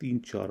3-4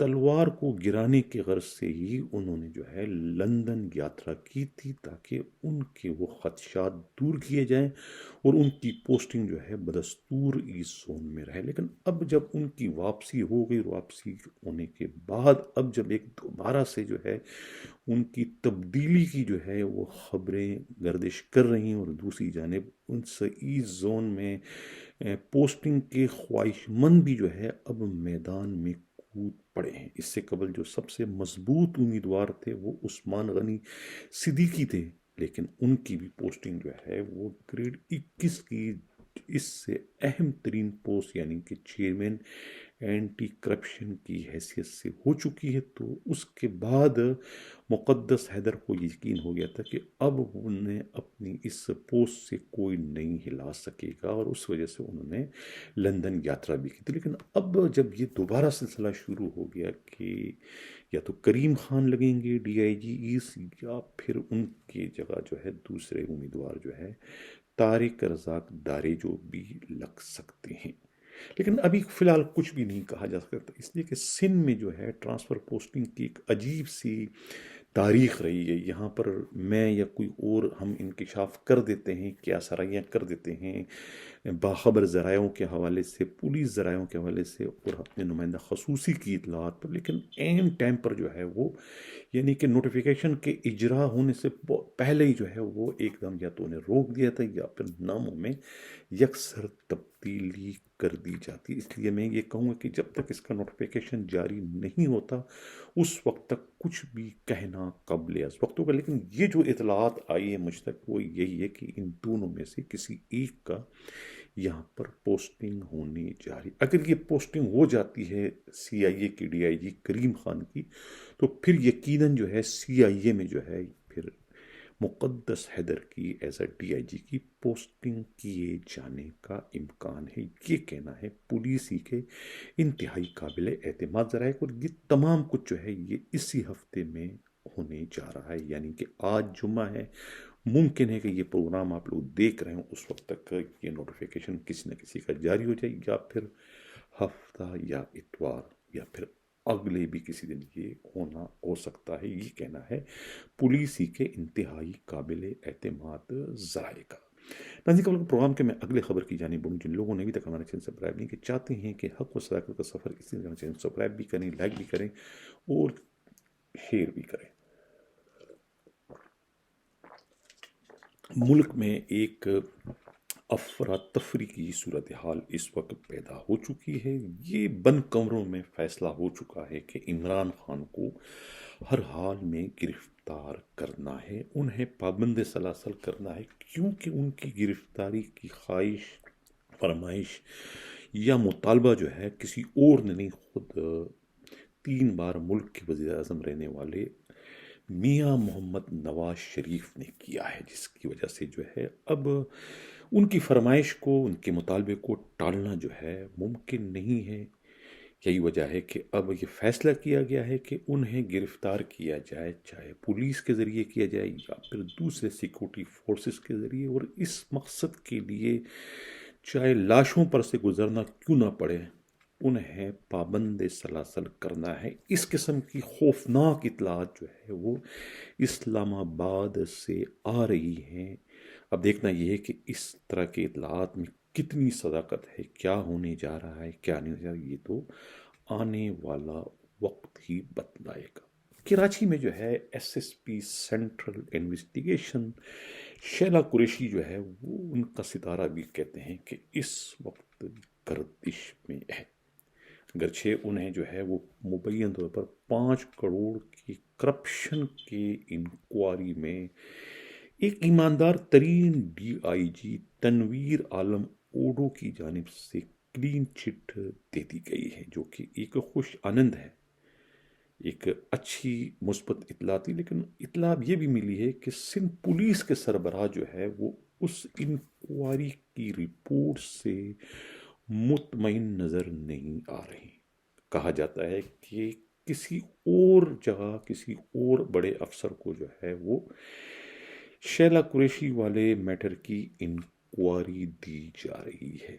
تلوار کو گرانے کے غرض سے ہی انہوں نے جو ہے لندن یاترا کی تھی، تاکہ ان کے وہ خدشات دور کیے جائیں اور ان کی پوسٹنگ جو ہے بدستور اس زون میں رہے۔ لیکن اب جب ان کی واپسی ہو گئی، واپسی ہونے کے بعد اب جب ایک دوبارہ سے جو ہے ان کی تبدیلی کی جو ہے وہ خبریں گردش کر رہی ہیں، اور دوسری جانب ان سے اس زون میں پوسٹنگ کے خواہش مند بھی جو ہے اب میدان میں کود پڑے ہیں۔ اس سے قبل جو سب سے مضبوط امیدوار تھے وہ عثمان غنی صدیقی تھے، لیکن ان کی بھی پوسٹنگ جو ہے وہ گریڈ 21 کی اس سے اہم ترین پوسٹ یعنی کہ چیئرمین اینٹی کرپشن کی حیثیت سے ہو چکی ہے۔ تو اس کے بعد مقدس حیدر کو یقین ہو گیا تھا کہ اب انہیں اپنی اس پوسٹ سے کوئی نہیں ہلا سکے گا، اور اس وجہ سے انہوں نے لندن یاترا بھی کی تھی۔ لیکن اب جب یہ دوبارہ سلسلہ شروع ہو گیا کہ یا تو کریم خان لگیں گے DIG یا پھر ان کی جگہ جو ہے دوسرے امیدوار جو ہے طارق رزاق داریجو بھی لگ سکتے ہیں، لیکن ابھی فی الحال کچھ بھی نہیں کہا جا سکتا، اس لیے کہ سندھ میں جو ہے ٹرانسفر پوسٹنگ کی ایک عجیب سی تاریخ رہی ہے۔ یہاں پر میں یا کوئی اور ہم انکشاف کر دیتے ہیں، کیا سرائیاں کر دیتے ہیں باخبر ذرائعوں کے حوالے سے، پولیس ذرائعوں کے حوالے سے اور اپنے نمائندہ خصوصی کی اطلاعات پر، لیکن عین ٹائم پر جو ہے وہ یعنی کہ نوٹیفیکیشن کے اجرا ہونے سے پہلے ہی جو ہے وہ ایک دم یا تو انہیں روک دیا تھا یا پھر ناموں میں یکسر تبدیلی کر دی جاتی۔ اس لیے میں یہ کہوں گا کہ جب تک اس کا نوٹیفیکیشن جاری نہیں ہوتا اس وقت تک کچھ بھی کہنا قبل از وقت ہوگا۔ لیکن یہ جو اطلاعات آئی ہے مجھ تک وہ یہی ہے کہ ان دونوں میں سے کسی ایک کا یہاں پر پوسٹنگ ہونے جا رہی۔ اگر یہ پوسٹنگ ہو جاتی ہے CIA کی DIG کریم خان کی، تو پھر یقیناً جو ہے CIA میں جو ہے پھر مقدس حیدر کی ایز اے DIG کی پوسٹنگ کیے جانے کا امکان ہے۔ یہ کہنا ہے پولیس ہی کے انتہائی قابل اعتماد ذرائع، اور یہ تمام کچھ جو ہے یہ اسی ہفتے میں ہونے جا رہا ہے، یعنی کہ آج جمعہ ہے، ممکن ہے کہ یہ پروگرام آپ لوگ دیکھ رہے ہوں اس وقت تک یہ نوٹیفیکیشن کسی نہ کسی کا جاری ہو جائے، یا پھر ہفتہ یا اتوار یا پھر اگلے بھی کسی دن یہ ہونا ہو سکتا ہے۔ یہ کہنا ہے پولیس ہی کے انتہائی قابل اعتماد ذرائع کا۔ ناظرین قبل پروگرام کے میں اگلے خبر کی جانب بڑھوں، جن لوگوں نے ابھی تک ہمارا چینل سبسکرائب نہیں کیا، چاہتے ہیں کہ حق و صداقت کا سفر اسی طرح چینل سبسکرائب بھی کریں، لائک بھی کریں اور شیئر بھی کریں۔ ملک میں ایک افراتفری کی صورتحال اس وقت پیدا ہو چکی ہے۔ یہ بند کمروں میں فیصلہ ہو چکا ہے کہ عمران خان کو ہر حال میں گرفتار کرنا ہے، انہیں پابند سلاسل کرنا ہے، کیونکہ ان کی گرفتاری کی خواہش، فرمائش یا مطالبہ جو ہے کسی اور نے نہیں، خود 3 بار ملک کے وزیر اعظم رہنے والے میاں محمد نواز شریف نے کیا ہے، جس کی وجہ سے جو ہے اب ان کی فرمائش کو، ان کے مطالبے کو ٹالنا جو ہے ممکن نہیں ہے۔ یہی وجہ ہے کہ اب یہ فیصلہ کیا گیا ہے کہ انہیں گرفتار کیا جائے، چاہے پولیس کے ذریعے کیا جائے یا پھر دوسرے سیکورٹی فورسز کے ذریعے، اور اس مقصد کے لیے چاہے لاشوں پر سے گزرنا کیوں نہ پڑے، انہیں پابند سلاسل کرنا ہے۔ اس قسم کی خوفناک اطلاعات جو ہے وہ اسلام آباد سے آ رہی ہیں۔ اب دیکھنا یہ ہے کہ اس طرح کے اطلاعات میں کتنی صداقت ہے، کیا ہونے جا رہا ہے، کیا نہیں جا رہا، یہ تو آنے والا وقت ہی بتلائے گا۔ کراچی میں جو ہے SSP central investigation Sheila Qureshi جو ہے وہ ان کا ستارہ بھی کہتے ہیں کہ اس وقت گردش میں ہے، گرچہ انہیں جو ہے وہ مبین طور پر 5 کروڑ کی کرپشن کے انکوائری میں ایک ایماندار ترین DIG تنویر عالم اوڈو کی جانب سے کلین چٹ دے دی گئی ہے، جو کہ ایک خوش آنند ہے، ایک اچھی مثبت اطلاع تھی۔ لیکن اطلاع یہ بھی ملی ہے کہ سندھ پولیس کے سربراہ جو ہے وہ اس انکوائری کی رپورٹ سے مطمئن نظر نہیں آ رہی۔ کہا جاتا ہے کہ کسی اور جگہ کسی اور بڑے افسر کو جو ہے وہ شیلا قریشی والے میٹر کی انکوائری دی جا رہی ہے۔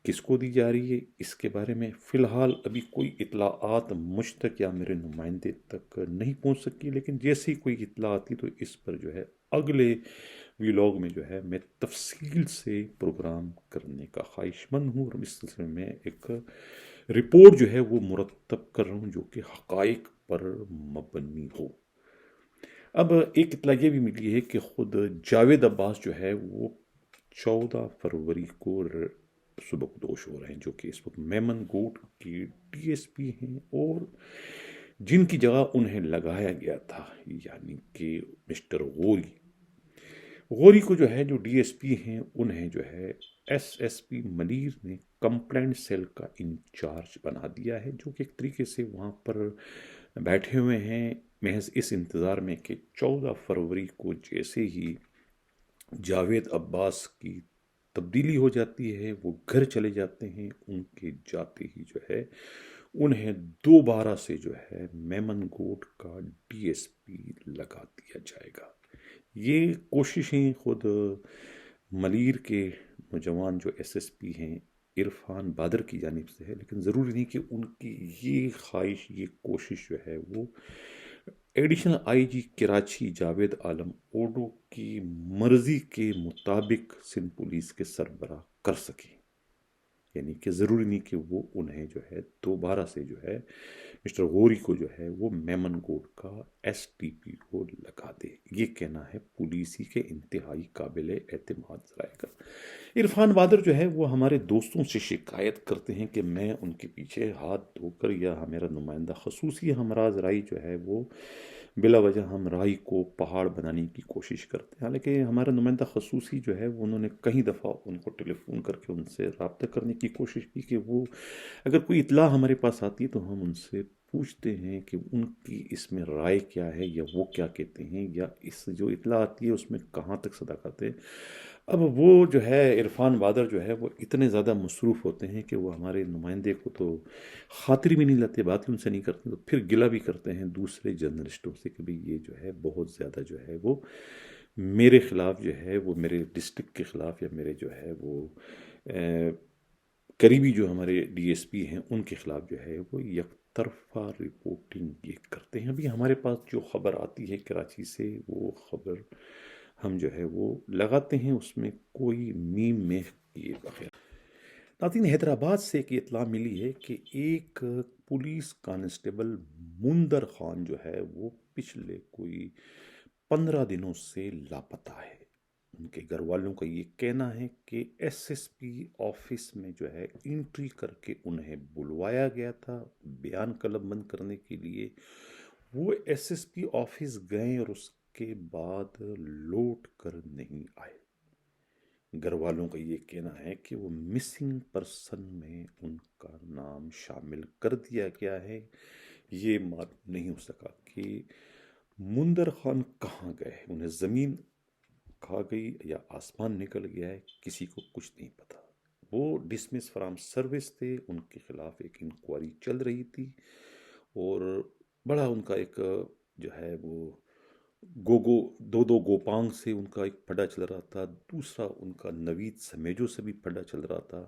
کس کو دی جا رہی ہے اس کے بارے میں فی الحال ابھی کوئی اطلاعات مجھ تک یا میرے نمائندے تک نہیں پہنچ سکی، لیکن جیسے ہی کوئی اطلاع آتی تو اس پر جو ہے اگلے ویلاگ میں جو ہے میں تفصیل سے پروگرام کرنے کا خواہش مند ہوں، اور اس سلسلے میں ایک رپورٹ جو ہے وہ مرتب کر رہا ہوں جو کہ حقائق پر مبنی ہو۔ اب ایک اطلاع یہ بھی ملی ہے کہ خود جاوید عباس جو ہے وہ 14 فروری کو سبکدوش ہو رہے ہیں، جو کہ اس وقت میمن گوٹ کی ڈی ایس پی ہیں، اور جن کی جگہ انہیں لگایا گیا تھا یعنی کہ مسٹر غوری کو جو ہے جو ڈی ایس پی ہیں انہیں جو ہے ایس پی منیر نے کمپلینٹ سیل کا انچارج بنا دیا ہے، جو کہ ایک طریقے سے وہاں پر بیٹھے ہوئے ہیں محض اس انتظار میں کہ 14 فروری کو جیسے ہی جاوید عباس کی تبدیلی ہو جاتی ہے وہ گھر چلے جاتے ہیں، ان کے جاتے ہی جو ہے انہیں دوبارہ سے جو ہے میمن گوٹ کا ڈی ایس پی لگا دیا جائے گا۔ یہ کوششیں خود ملیر کے نوجوان جو ایس ایس پی ہیں عرفان بادر کی جانب سے ہے، لیکن ضروری نہیں کہ ان کی یہ خواہش یہ کوشش جو ہے وہ additional I G Karachi Javed Alam Odho کی مرضی کے مطابق سندھ پولیس کے سربراہ کر سکے، یعنی کہ ضروری نہیں کہ وہ انہیں جو ہے دوبارہ سے جو ہے مسٹر غوری کو جو ہے وہ میمن گوٹ کا ایس ٹی پی کو لگا دے۔ یہ کہنا ہے پولیسی کے انتہائی قابل اعتماد ذرائع کا۔ عرفان بادر جو ہے وہ ہمارے دوستوں سے شکایت کرتے ہیں کہ میں ان کے پیچھے ہاتھ دھو کر یا میرا نمائندہ خصوصی ہمراز رائی جو ہے وہ بلا وجہ ہم رائی کو پہاڑ بنانے کی کوشش کرتے ہیں، حالانکہ ہمارا نمائندہ خصوصی جو ہے وہ انہوں نے کئی دفعہ ان کو ٹیلی فون کر کے ان سے رابطہ کرنے کی کوشش کی کہ وہ اگر کوئی اطلاع ہمارے پاس آتی ہے تو ہم ان سے پوچھتے ہیں کہ ان کی اس میں رائے کیا ہے یا وہ کیا کہتے ہیں، یا اس جو اطلاع آتی ہے اس میں کہاں تک صداقت ہے۔ اب وہ جو ہے عرفان بادر جو ہے وہ اتنے زیادہ مصروف ہوتے ہیں کہ وہ ہمارے نمائندے کو تو خاطر بھی نہیں لاتے، بات ان سے نہیں کرتے، تو پھر گلہ بھی کرتے ہیں دوسرے جرنلسٹوں سے کہ بھئی یہ جو ہے بہت زیادہ جو ہے وہ میرے خلاف جو ہے وہ میرے ڈسٹرکٹ کے خلاف یا میرے جو ہے وہ قریبی جو ہمارے ڈی ایس پی ہیں ان کے خلاف جو ہے وہ یک طرفہ رپورٹنگ یہ کرتے ہیں۔ ابھی ہمارے پاس جو خبر آتی ہے کراچی سے وہ خبر ہم جو ہے وہ لگاتے ہیں، اس میں کوئی میم میں کیے بغیر۔ ناظرین، حیدرآباد سے ایک اطلاع ملی ہے کہ ایک پولیس کانسٹیبل مندر خان جو ہے وہ پچھلے کوئی 15 دنوں سے لاپتہ ہے۔ ان کے گھر والوں کا یہ کہنا ہے کہ ایس ایس پی آفس میں جو ہے انٹری کر کے انہیں بلوایا گیا تھا بیان قلم بند کرنے کے لیے، وہ ایس ایس پی آفس گئے اور اس کے بعد لوٹ کر نہیں آئے۔ گھر والوں کا یہ کہنا ہے کہ وہ مسنگ پرسن میں ان کا نام شامل کر دیا گیا ہے، یہ معلوم نہیں ہو سکا کہ مندر خان کہاں گئے، انہیں زمین کھا گئی یا آسمان نکل گیا ہے، کسی کو کچھ نہیں پتا۔ وہ ڈسمس فرام سروس تھے، ان کے خلاف ایک انکوائری چل رہی تھی، اور بڑا ان کا ایک جو ہے وہ دو گوپانگ سے ان کا ایک پھڈا چل رہا تھا، دوسرا ان کا نوید سمیجو سے بھی پھڈا چل رہا تھا،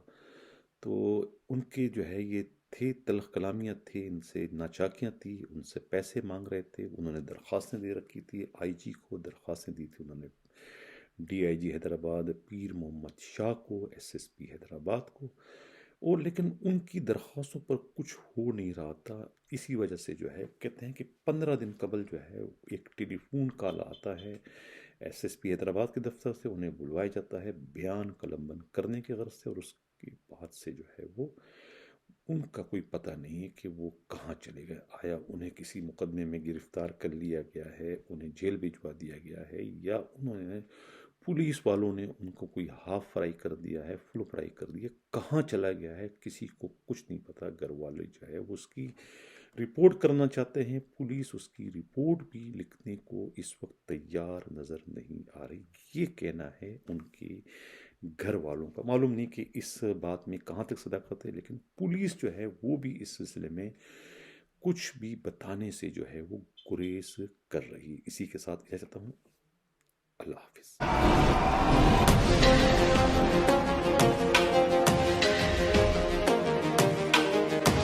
تو ان کے جو ہے یہ تھے تلخ کلامیاں تھے، ان سے ناچاکیاں تھی، ان سے پیسے مانگ رہے تھے، انہوں نے درخواستیں دے رکھی تھی، آئی جی کو درخواستیں دی تھی انہوں نے، ڈی آئی جی حیدرآباد پیر محمد شاہ کو، ایس ایس پی حیدرآباد کو، اور لیکن ان کی درخواستوں پر کچھ ہو نہیں رہا تھا۔ اسی وجہ سے جو ہے کہتے ہیں کہ 15 دن قبل جو ہے ایک ٹیلی فون کال آتا ہے ایس ایس پی حیدرآباد کے دفتر سے، انہیں بلوایا جاتا ہے بیان قلم بند کرنے کے غرض سے، اور اس کے بعد سے جو ہے وہ ان کا کوئی پتہ نہیں ہے کہ وہ کہاں چلے گئے، آیا انہیں کسی مقدمے میں گرفتار کر لیا گیا ہے، انہیں جیل بھجوا دیا گیا ہے، یا انہوں نے پولیس والوں نے ان کو کوئی ہاف فرائی کر دیا ہے، فل فرائی کر دیا، کہاں چلا گیا ہے کسی کو کچھ نہیں پتا۔ گھر والے جو ہے وہ اس کی رپورٹ کرنا چاہتے ہیں، پولیس اس کی رپورٹ بھی لکھنے کو اس وقت تیار نظر نہیں آ رہی، یہ کہنا ہے ان کے گھر والوں کا۔ معلوم نہیں کہ اس بات میں کہاں تک صداقت ہے، لیکن پولیس جو ہے وہ بھی اس سلسلے میں کچھ بھی بتانے سے جو ہے وہ گریز کر رہی۔ اسی کے ساتھ کہہ سکتا ہوں اللہ حافظ۔